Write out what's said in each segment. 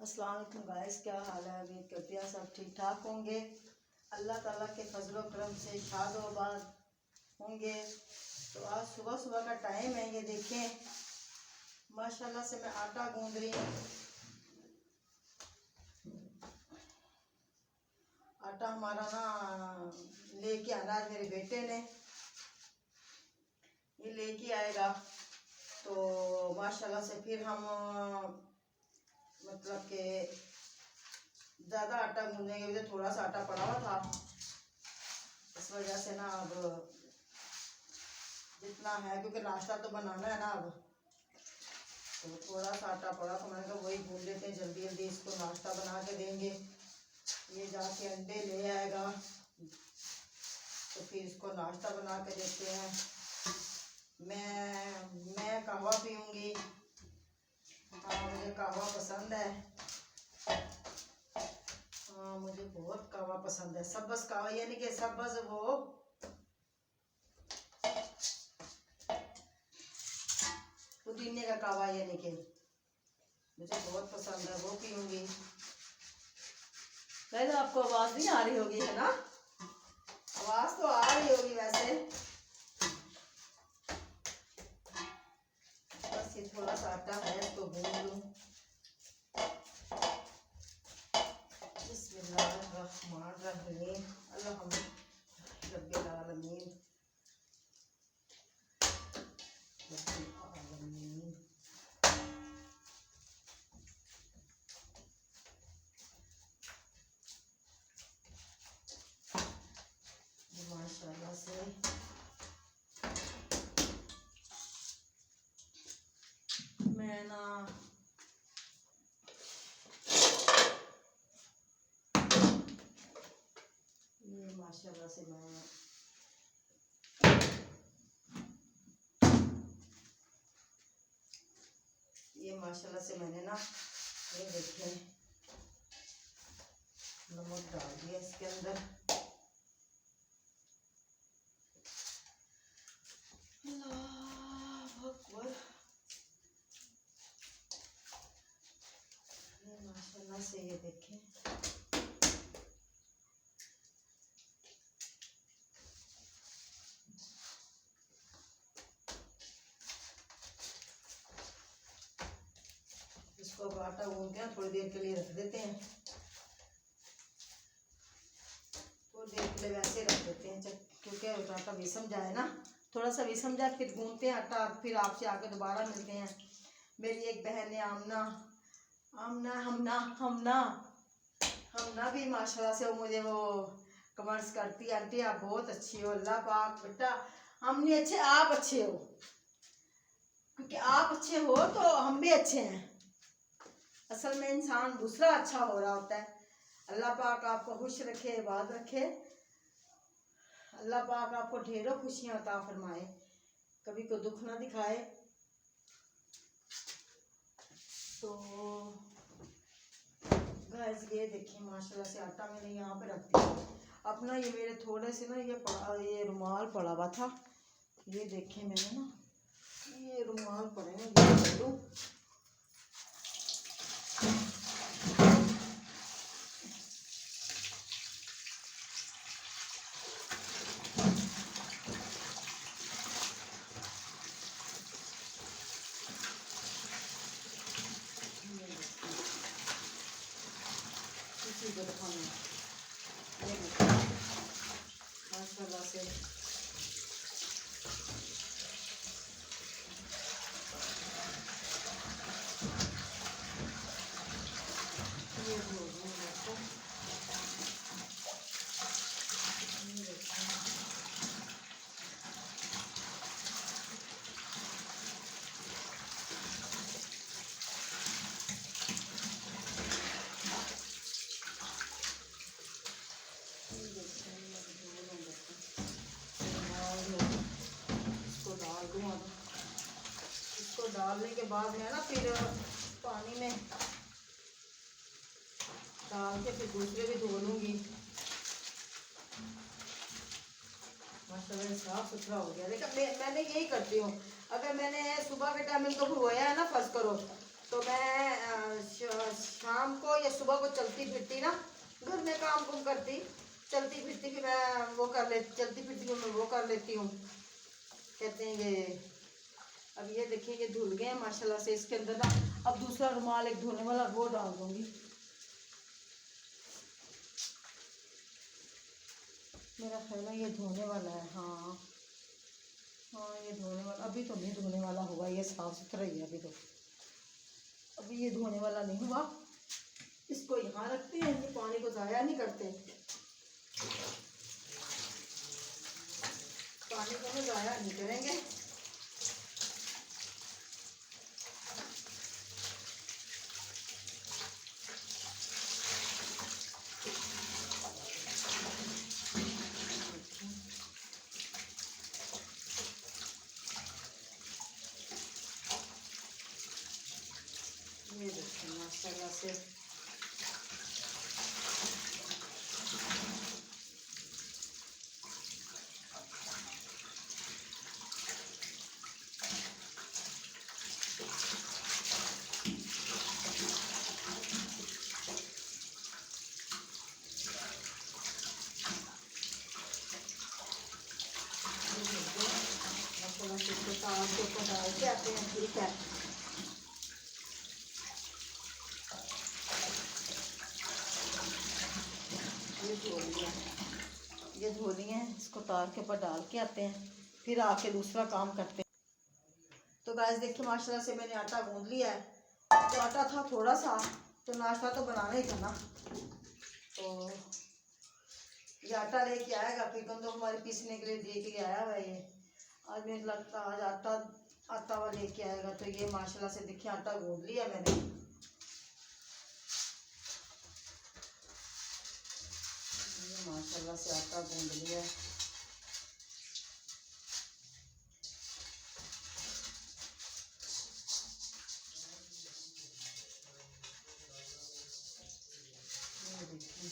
अस्सलाम वालेकुम गाइस, क्या हाल है? उम्मीद करती है सब ठीक ठाक होंगे। अल्लाह ताला के फजल व करम से शाद व आबाद होंगे। तो आज सुबह सुबह का टाइम है, ये देखें माशाल्लाह से मैं आटा गूंद रही हूँ। आटा हमारा ना लेके आना है मेरे बेटे ने, ये लेके आएगा तो माशाल्लाह से फिर हम मतलब कि ज़्यादा आटा गूंदेंगे। तो थोड़ा सा आटा पड़ा हुआ था, इस वजह से ना अब जितना है, क्योंकि नाश्ता तो बनाना है ना अब, तो थोड़ा सा आटा पड़ा तो मैंने कहा वही गूंद लेते हैं, जल्दी जल्दी इसको नाश्ता बना के देंगे। ये जाके अंडे ले आएगा तो फिर इसको नाश्ता बना के देते हैं। मैं कहवा पीऊँगी। हाँ, मुझे कहवा पसंद है। हाँ, मुझे बहुत कहवा पसंद है। सब्ज़ कहवा, यानी कि सब्ज़ वो पुदीने का कहवा, यानी कि मुझे बहुत पसंद है, वो पीऊँगी। वैसे आपको आवाज़ नहीं आ रही होगी, है ना? आवाज़ तो आ रही होगी वैसे। बस ये थोड़ा सा आटा है, इसको गूंद लूँ। बिस्मिल्लाहिर्रहमानिर्रहीम, अल्लाहुम्मा रब्बिल आलमीन। माशाल्लाह से मैं ना ये माशाल्लाह से मैंने ना ये देखें नमक डाल दिया इसके अंदर। अल्लाह अकबर। ये माशाल्लाह से ये देखें इसको आटा गूंद के थोड़ी देर के लिए रख देते हैं। थोड़ी देर के लिए वैसे रख देते हैं, क्योंकि आटा विसम जाए ना, थोड़ा सा विसम जाए, फिर गूंदते हैं आटा। फिर आपसे आके दोबारा मिलते हैं। मेरी एक बहन है हमना भी माशाल्लाह से वो मुझे वो कमेंट्स करती है, आंटी आप बहुत अच्छी हो। अल्लाह पाक बेटा हम नहीं अच्छे, आप अच्छे हो, क्योंकि आप अच्छे हो तो हम भी अच्छे हैं। असल में इंसान दूसरा अच्छा हो रहा होता है। अल्लाह पाक आपको खुश रखे, आबाद रखे। अल्लाह पाक आपको ढेरों खुशियां अता फरमाए, कभी को दुख ना दिखाए। तो गाइस ये देखिए माशाल्लाह से आटा मैंने यहाँ पे रख दिया अपना। ये मेरे थोड़े से ना ये रुमाल पड़ा हुआ था, ये देखें मैंने ना ये रुमाल पड़े हैं, ये कर दूँ। माशाल्लाह से ये इसको डालने के बाद मैं ना फिर पानी में डाल के फिर दूसरे भी धो लूँगी। माशाल्लाह साफ सुथरा हो गया। देखा मैंने यही करती हूँ, अगर मैंने सुबह के टाइम इनको भिगोया है ना फर्स्ट करो, तो मैं शाम को या सुबह को चलती फिरती ना, घर में काम कुम करती, चलती फिरती फिर मैं वो कर लेती, चलती फिरती फिर मैं वो कर लेती हूँ, कहते हैं ये। अब ये देखिए ये धुल गए हैं माशाल्लाह से। इसके अंदर ना अब दूसरा रुमाल एक धोने वाला वो डाल दूंगी। मेरा ख्याल है ये धोने वाला है। हाँ हाँ ये धोने वाला, अभी तो नहीं धोने वाला होगा, ये साफ सुथरा ही है अभी तो। अभी ये धोने वाला नहीं हुआ। इसको यहाँ रखते हैं, ये पानी को ज़ाया नहीं करते, पानी को हम ज़ाया नहीं करेंगे। ये देखिए माशाल्लाह से इसको तार के ऊपर डाल के आते हैं। ठीक है, ये धो लिया, ये धो लिए हैं, इसको तार के ऊपर डाल के आते हैं, फिर आके दूसरा काम करते हैं। तो गाइस देखिए माशाल्लाह से मैंने आटा गूंद लिया है। तो आटा था थोड़ा सा, तो नाश्ता तो बनाना ही था ना, तो ये आटा लेके आएगा, फिर गंदो हमारे पीसने के लिए दे के आया हुआ है ये। आज मुझे लगता आज आटा आता हुआ लेके आएगा। तो ये माशाल्लाह से देखिए आटा गूंद लिया मैंने। ये माशाल्लाह से आटा गूंद लिया। ये देखिए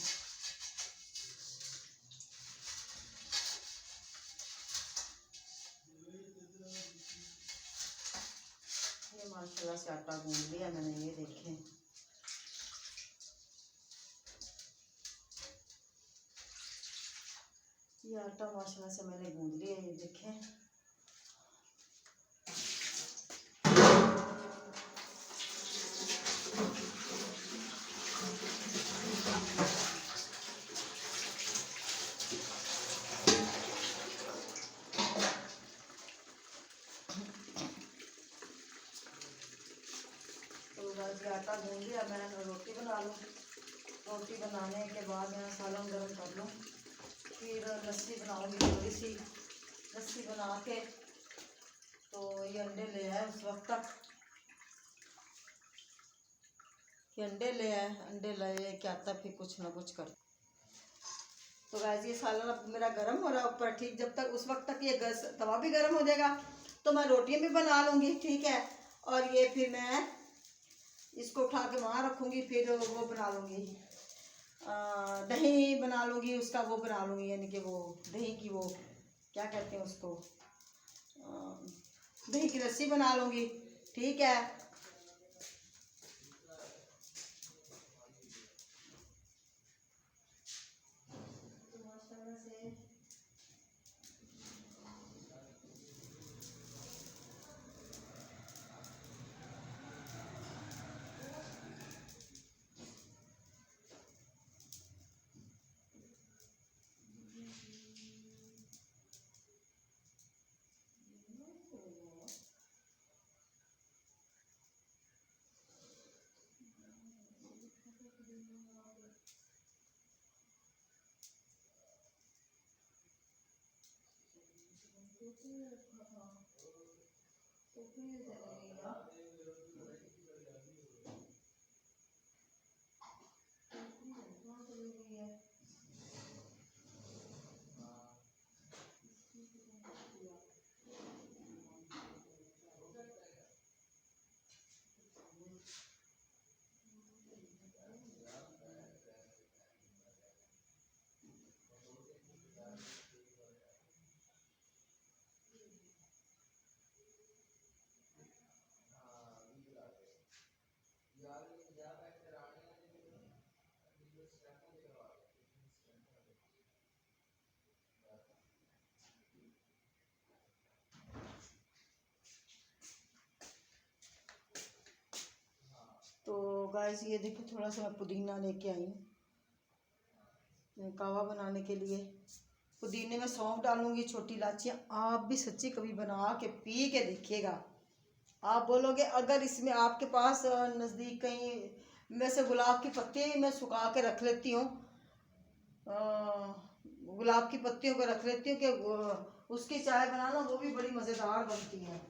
ये माशाल्लाह से आटा गूंद लिया मैंने। ये देखें ये आटा माशाल्लाह से मैंने गूंद लिया। ये देखें ये आटा गूंद लिया। मैं रोटी बना लूँ, रोटी बनाने के बाद मैं सालन गर्म कर लूँ, फिर लस्सी बनाऊँगी। थोड़ी सी लस्सी बना के, तो ये अंडे ले आए उस वक्त तक, ये अंडे ले आए, अंडे लाए क्या आता फिर कुछ ना कुछ कर। तो गाइस ये सालन अब मेरा गर्म हो रहा है ऊपर। ठीक, जब तक उस वक्त तक ये गैस तवा भी गर्म हो जाएगा, तो मैं रोटियाँ भी बना लूँगी। ठीक है, और ये फिर मैं इसको उठा के वहाँ रखूँगी, फिर वो बना लूँगी, दही बना लूँगी, उसका वो बना लूँगी, यानी कि वो दही की वो क्या कहते हैं उसको, दही की लस्सी बना लूँगी। ठीक है, गाइस ये देखो थोड़ा सा मैं पुदीना लेके आई हूँ कहवा बनाने के लिए। पुदीने में सौंफ डालूंगी, छोटी इलायचियाँ। आप भी सच्ची कभी बना के पी के देखिएगा, आप बोलोगे। अगर इसमें आपके पास नज़दीक कहीं, वैसे गुलाब की पत्ती मैं सुखा के रख लेती हूँ, गुलाब की पत्तियों को रख लेती हूँ कि उसकी चाय बनाना, वो भी बड़ी मज़ेदार बनती है।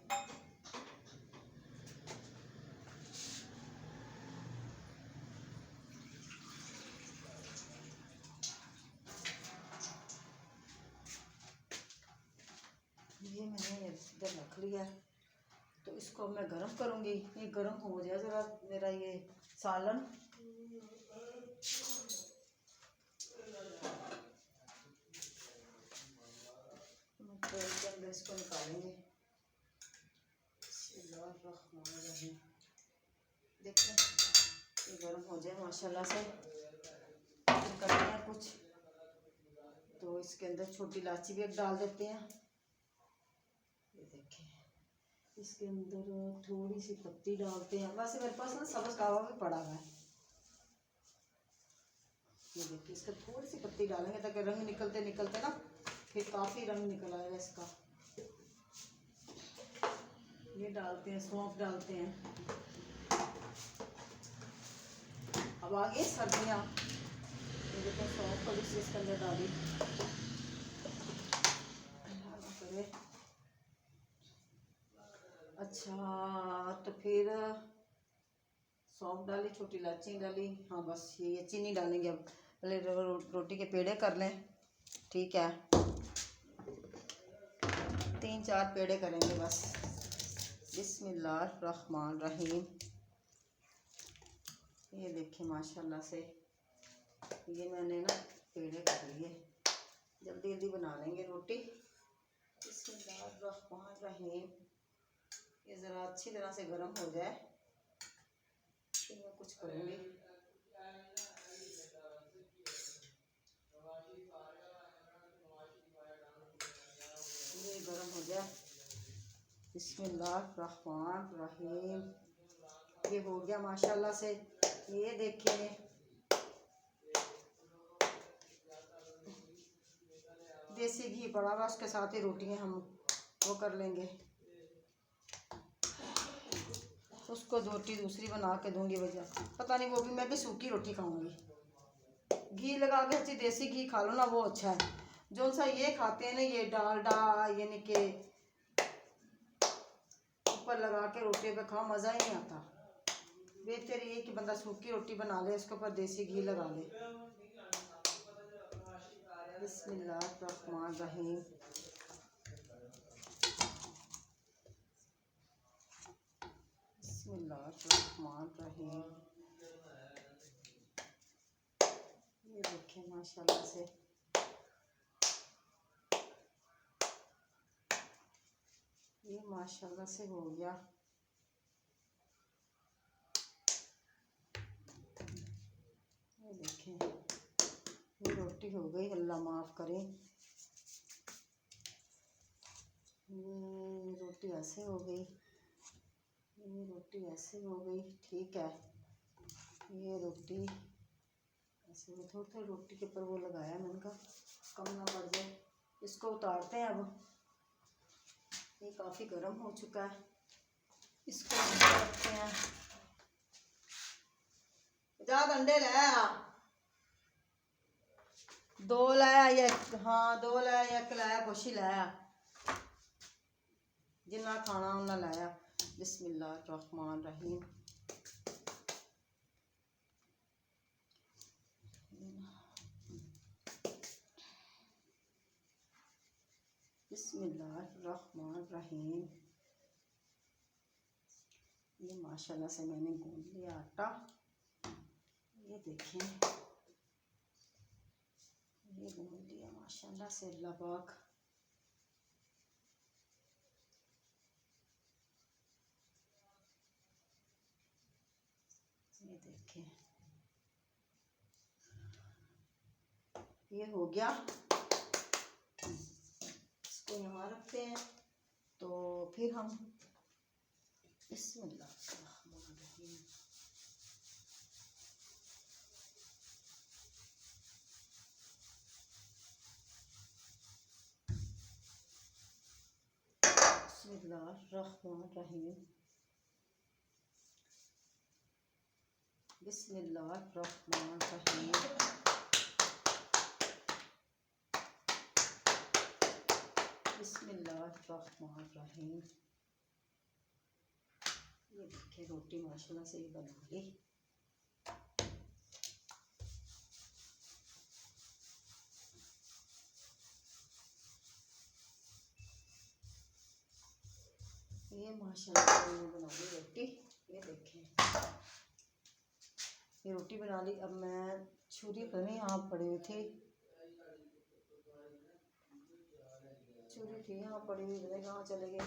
ये मैंने इधर रख लिया, तो इसको मैं गरम करूँगी। ये गरम हो जाए ज़रा मेरा ये सालन। तो इसके अंदर इसको निकालेंगे। देखते ये गरम हो जाए माशाल्लाह से, फिर करते हैं कुछ। तो इसके अंदर छोटी इलायची भी एक डाल देते हैं। ये देखिए इसके अंदर थोड़ी सी पत्ती डालते हैं। वैसे मेरे पास ना सब्ज़ कहवा भी पड़ा हुआ है। ये देखिए इसका थोड़ी सी पत्ती डालेंगे ताकि रंग निकलते निकलते ना फिर काफ़ी रंग निकल आएगा इसका। ये डालते हैं, सौंफ डालते हैं। अब आगे सर्दियाँ, ये देखो सौंफ थोड़ी सी इसके अंदर डाली। अच्छा तो फिर सौंफ डाली, छोटी इलायची डाली। हाँ बस ये चीनी डालेंगे अब। पहले रोटी के पेड़े कर लें, ठीक है। 3-4 पेड़े करेंगे बस। बिस्मिल्लाहिर्रहमानिर्रहीम। ये देखिए माशाल्लाह से ये मैंने ना पेड़े कर लिए। जल्दी जल्दी बना लेंगे रोटी। बिस्मिल्लाहिर्रहमानिर्रहीम। ये ज़रा अच्छी तरह से गर्म हो जाए फिर मैं कुछ करूँगी। ये गर्म हो जाए। बिस्मिल्लाहिर्रहमानिर्रहीम। ये हो गया माशाल्लाह से। ये देखिए देसी घी पड़ा हुआ, उसके साथ ही रोटियां हम वो कर लेंगे। उसको रोटी दूसरी बना के दूंगी वजह, पता नहीं वो भी, मैं भी सूखी रोटी खाऊंगी। घी लगा के अच्छी देसी घी खा लो ना, वो अच्छा है। जो सा ये खाते हैं ना ये डालडा, यानी कि ऊपर लगा के रोटी पे खाओ, मज़ा ही नहीं आता। बेहतर ये कि बंदा सूखी रोटी बना ले, उसके ऊपर देसी घी लगा ले। बिस्मिल्लाहिर्रहमानिर्रहीम। बिस्मिल्लाहिर्रहमानिर्रहीम। ये देखिए माशाल्लाह से ये माशाल्लाह से हो गया। ये देखें ये रोटी हो गई, अल्लाह माफ़ करे। ये रोटी ऐसे हो गई, ये रोटी ऐसे हो गई, ठीक है। ये रोटी ऐसे में थोड़ी थोड़ी रोटी के ऊपर वो लगाया मैंने कहा कम ना पड़ जाए। इसको उतारते हैं अब। ये काफ़ी गर्म हो चुका है, इसको रखते हैं। जा अंडे लाया, 2 लाया या हाँ 2 लाया, 1 लाया, कुछ ही लाया, जिन्ना खाना उन्ना लाया। बिस्मिल्लाहिर्रहमानिर्रहीम। बिस्मिल्लाहिर्रहमानिर्रहीम। ये माशाल्लाह से मैंने गूंद लिया आटा। ये देखें ये गूंद लिया माशाल्लाह से, अल्लाह पाक। ये देखें ये हो गया। इसको यहाँ रखते हैं। तो फिर हम बिस्मिल्लाहिर्रहमानिर्रहीम। बिस्मिल्लाहिर्रहमानिर्रहीम। बिस्मिल्लाहिर्रहमानिर्रहीम। बिस्मिल्लाहिर्रहमानिर्रहीम। ये देखिए रोटी माशाल्लाह से ही बन गई। ये माशाल्लाह से मैंने बना ली रोटी। ये देखें ये रोटी बना ली। अब मैं छुरी पर नहीं, यहाँ पड़ी हुई थी, छुरी थी यहाँ पड़ी हुई, पता कहाँ चले गए।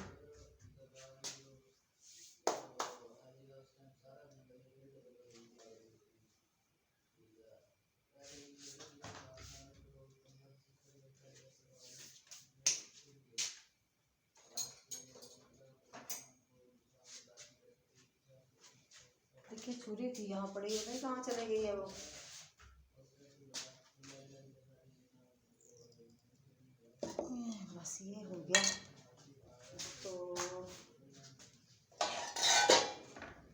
देखिए छुरी थी यहाँ पड़ी हुई, नहीं कहाँ चले गई है वो। बस ये हो गया तो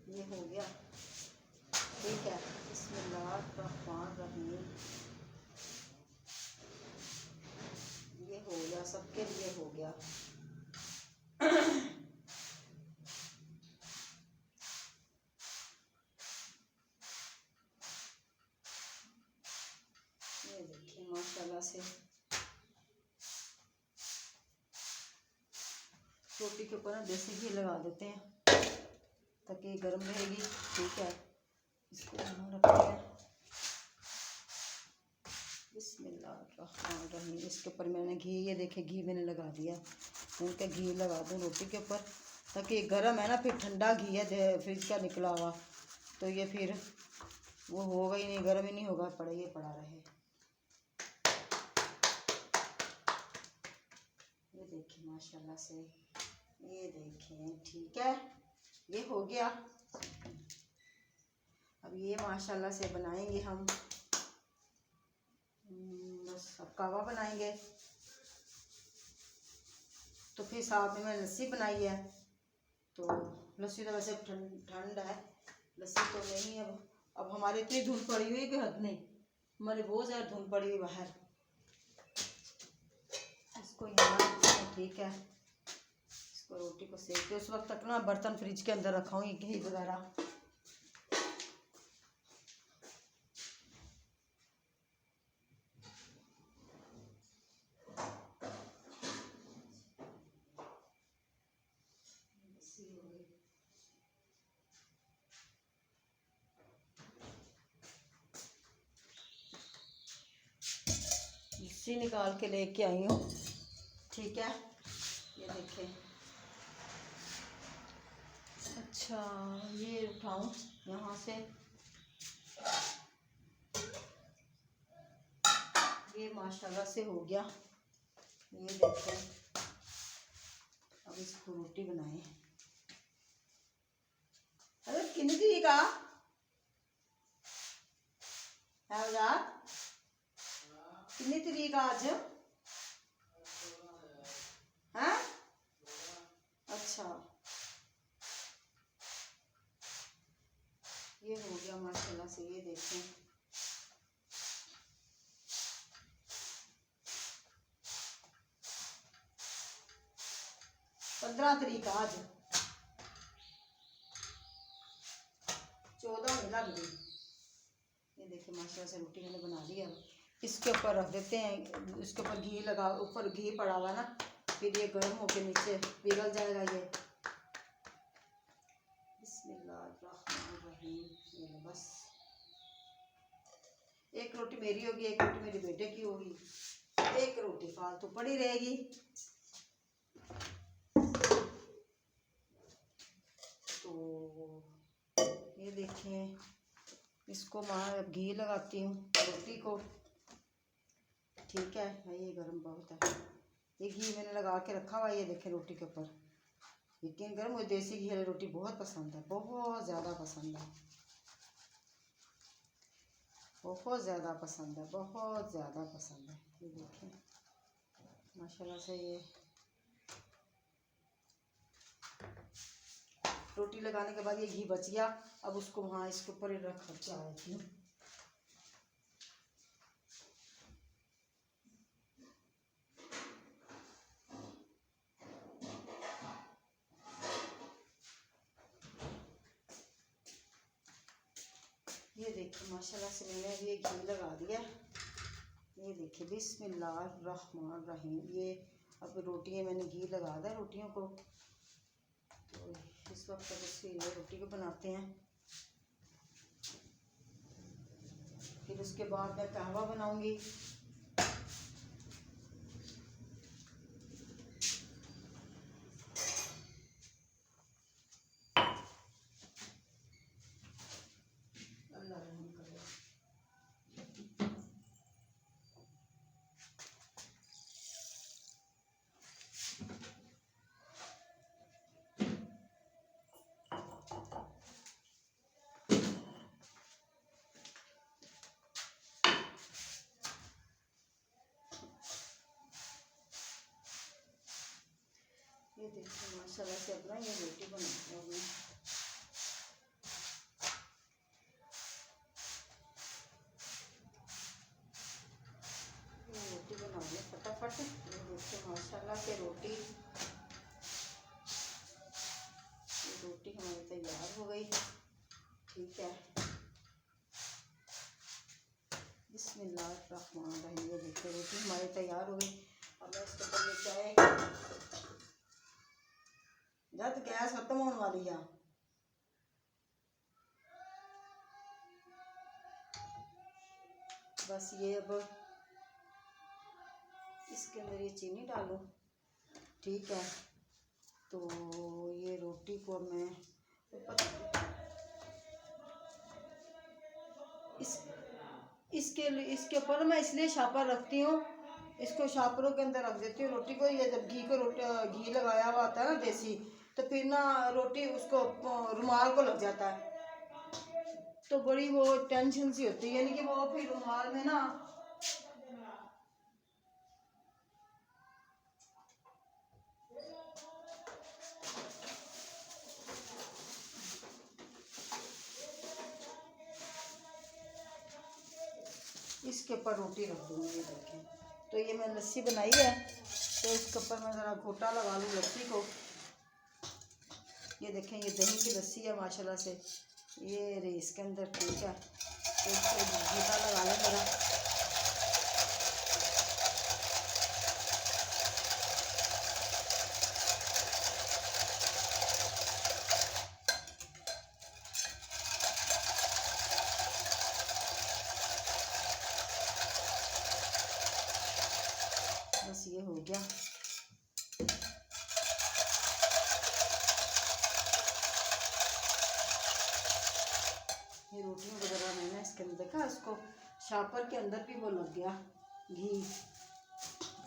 ये हो गया, ठीक है। बिस्मिल्लाहिर्रहमानिर्रहीम। ये हो गया, सबके लिए हो गया। ये देखिए माशाल्लाह से रोटी के ऊपर ना देसी घी लगा देते हैं ताकि गर्म रहेगी, ठीक है। इसको यहाँ रखते हैं। बिस्मिल्लाहिर्रहमानिर्रहीम। इसके ऊपर मैंने घी, ये देखिए घी मैंने लगा दिया। मैंने कहा घी लगा दूँ रोटी के ऊपर ताकि गर्म है ना, फिर ठंडा घी है फ्रिज का निकला हुआ, तो ये फिर वो होगा ही नहीं, गर्म ही नहीं होगा, पड़ा ये पड़ा रहे। ये देखिए माशाल्लाह से, ये देखें, ठीक है। ये हो गया। अब ये माशाल्लाह से बनाएंगे हम, बस अब कहवा बनाएंगे। तो फिर साथ में मैंने लस्सी बनाई है, तो लस्सी तो वैसे ठंड है, लस्सी तो नहीं। अब हमारे इतनी धूप पड़ी हुई कि हद नहीं, हमारे बहुत ज़्यादा धूप पड़ी हुई बाहर। इसको यहाँ, ठीक है, इसको रोटी को सेक के उस वक्त तक ना बर्तन फ्रिज के अंदर रखाऊंगी, घी वगैरह। मिक्सी निकाल के लेके आई हूँ, ठीक है। ये देखें, अच्छा ये उठाऊँ यहाँ से, ये माशाल्लाह से हो गया। ये देखें, अब इसको रोटी बनाए। अरे कितनी तरीक है यार, कितनी तरीक आज है? अच्छा ये हो गया माशाल्लाह से। ये देखें, पंद्रह तरीक आज, 14 में लग गई। ये देखिए माशाल्लाह से रोटी मैंने बना ली। अब इसके ऊपर रख देते हैं, इसके ऊपर घी लगा, ऊपर घी पड़ा हुआ ना, फिर ये गर्म होके नीचे पिघल जाएगा ये। बिस्मिल्लाहिर्रहमानिर्रहीम। ये बस एक रोटी मेरी होगी, एक रोटी मेरे बेटे की होगी, एक रोटी फालतू पड़ी रहेगी। तो ये देखें, इसको मैं घी लगाती हूँ रोटी को, ठीक है। ये गर्म बहुत है, ये घी मैंने लगा के रखा हुआ है। ये देखें रोटी के ऊपर, यकीन करो मुझे देसी घी वाली रोटी बहुत पसंद है, बहुत ज़्यादा पसंद है, बहुत ज़्यादा पसंद है, बहुत ज़्यादा पसंद है। ये देखें माशाल्लाह से, ये रोटी लगाने के बाद ये घी बच गया, अब उसको वहाँ इसके ऊपर रख के आई थी। ये देखिए माशाल्लाह से मैंने ये घी लगा दिया। ये देखिए बिस्मिल्लाहिर्रहमानिर्रहीम। ये अब रोटियाँ मैंने घी लगा दिया रोटियों को। तो इस वक्त ये रोटी को बनाते हैं। फिर उसके बाद मैं कहवा बनाऊंगी। ये देखिए माशाल्लाह से अपना ये रोटी बनाते हैं मैं। ये रोटी बना लें फटाफट। ये देखिए माशाल्लाह से रोटी हमारी तैयार हो गई। ठीक है, बिस्मिल्लाहिर्रहमानिर्रहीम। ये देखिए रोटी हमारी तैयार हो गई। अब मैं इसके ऊपर ये चाय जब गैस खत्म होने वाली है। बस ये अब इसके अंदर ये चीनी डालूं। ठीक है, तो ये रोटी को मैं इसके ऊपर मैं इसलिए शापर रखती हूँ, इसको शापरों के अंदर रख देती हूँ रोटी को। ये जब घी लगाया हुआ आता है ना देसी, तो फिर ना रोटी उसको रुमाल को लग जाता है, तो बड़ी वो टेंशन सी होती है, यानी कि वो फिर रुमाल में ना इसके ऊपर रोटी रख दूँगी। ये देखें, तो ये मैं लस्सी बनाई है, तो इसके ऊपर मैं ज़रा घोटा लगा लूँ लस्सी को। ये देखें, ये दही की लस्सी है माशाल्लाह से। ये रही इसके अंदर। ठीक है, तो इसको घोटा लगा लें ज़रा। बस ये हो गया। ये रोटियों वगैरह मैंने इसके अंदर देखा, इसको शापर के अंदर भी वो लग गया घी।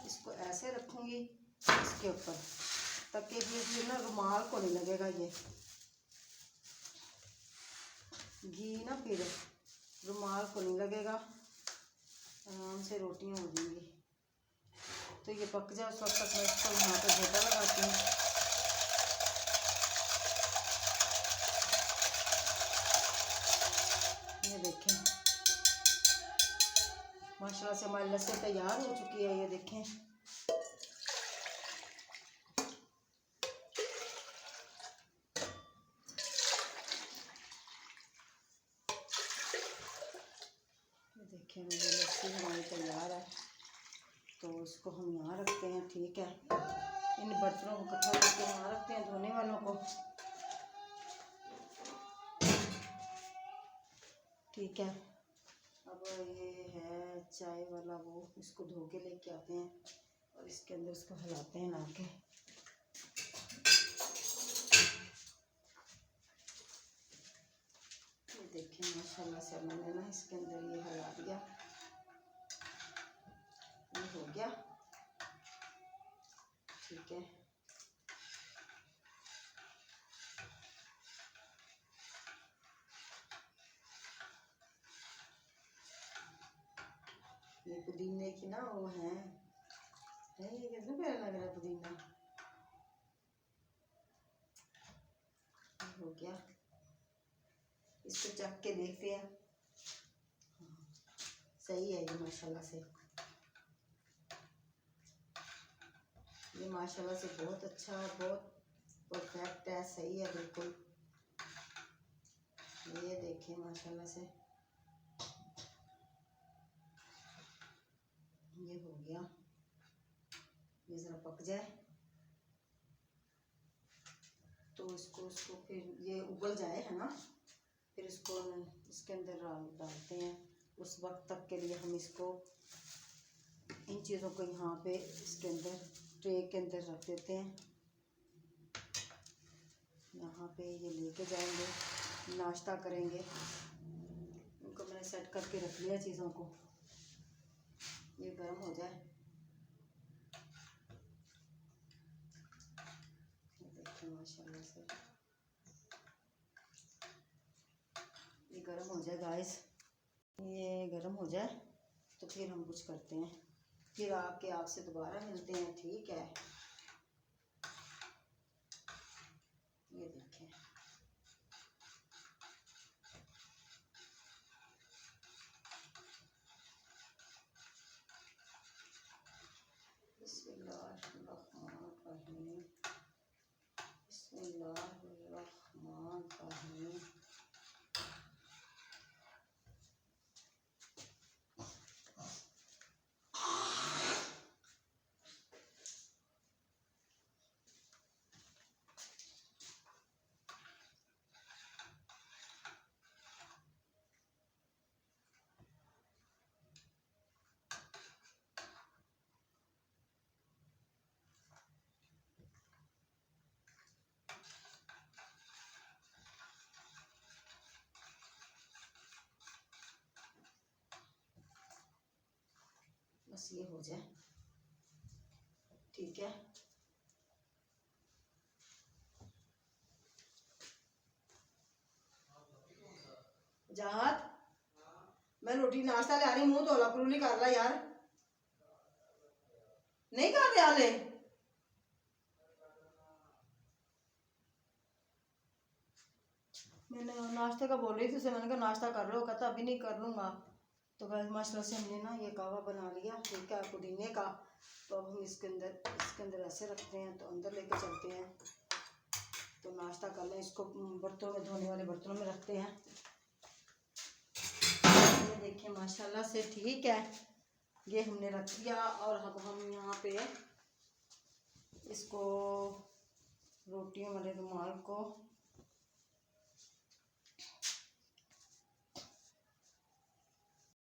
इसको ऐसे रखूँगी इसके ऊपर, ताकि फिर ना रुमाल को नहीं लगेगा। ये घी ना फिर रुमाल को नहीं लगेगा, आराम से रोटियां हो जाएंगी। तो ये पक जाए उस वक्त तक मैं इसको यहाँ पे घोटा लगाती हूँ। ये देखें माशाल्लाह से हमारी लस्सी तैयार हो चुकी है। ये देखें, मेरी लस्सी हमारी तैयार है। तो इसको हम यहाँ रखते हैं। ठीक है, इन बर्तनों को इकट्ठा करके यहाँ रखते हैं, धोने वालों को। ठीक है, अब ये है चाय वाला वो, इसको धो के लेके आते हैं और इसके अंदर इसको हिलाते हैं ला के। ये देखें माशाल्लाह से मैंने ना इसके अंदर ये हिला दिया, ये हो गया। ठीक है, ये पुदीने की ना वो है ये कितना प्यारा लग रहा है पुदीना। हो गया। इसको चख के देखते हैं। सही है ये माशाल्लाह से, ये माशाल्लाह से बहुत अच्छा, बहुत परफेक्ट है, सही है बिल्कुल। ये देखिए माशाल्लाह से ये हो गया। ये ज़रा पक जाए तो इसको फिर ये उबल जाए, है ना, फिर इसको इसके अंदर डालते हैं। उस वक्त तक के लिए हम इसको इन चीज़ों को यहाँ पे इसके अंदर ट्रे के अंदर रख देते हैं। यहाँ पे ये लेके जाएंगे, नाश्ता करेंगे। इनको मैंने सेट करके रख लिया चीज़ों को, ये गर्म हो जाए। ये देखिए माशाल्लाह से ये गर्म हो जाए गाइस। ये गर्म हो जाए तो फिर हम कुछ करते हैं, फिर आके आपसे दोबारा मिलते हैं, ठीक है। ये देखें बिस्मिल्लाहिर्रहमानिर्रहीम, बिस्मिल्लाहिर्रहमानिर्रहीम। बस ये हो जाए, ठीक है। जहाद मैं रोटी नाश्ता ले आ रही, मुंह धोला करू नहीं कर रहा यार, नहीं कर रहे हाले। मैंने नाश्ते का बोल रही थी उसे, मैंने कहा नाश्ता कर लो, कहता अभी नहीं कर लूँगा। तो गाइस माशाल्लाह से हमने ना ये कहवा बना लिया, ठीक है, पुदीने का। तो अब हम इसके अंदर ऐसे रखते हैं, तो अंदर लेके चलते हैं तो नाश्ता कर लें। इसको बर्तनों में, धोने वाले बर्तनों में रखते हैं। ये देखिए माशाल्लाह से, ठीक है, ये हमने रख दिया। और अब हम यहाँ पे इसको रोटियों वाले रुमाल को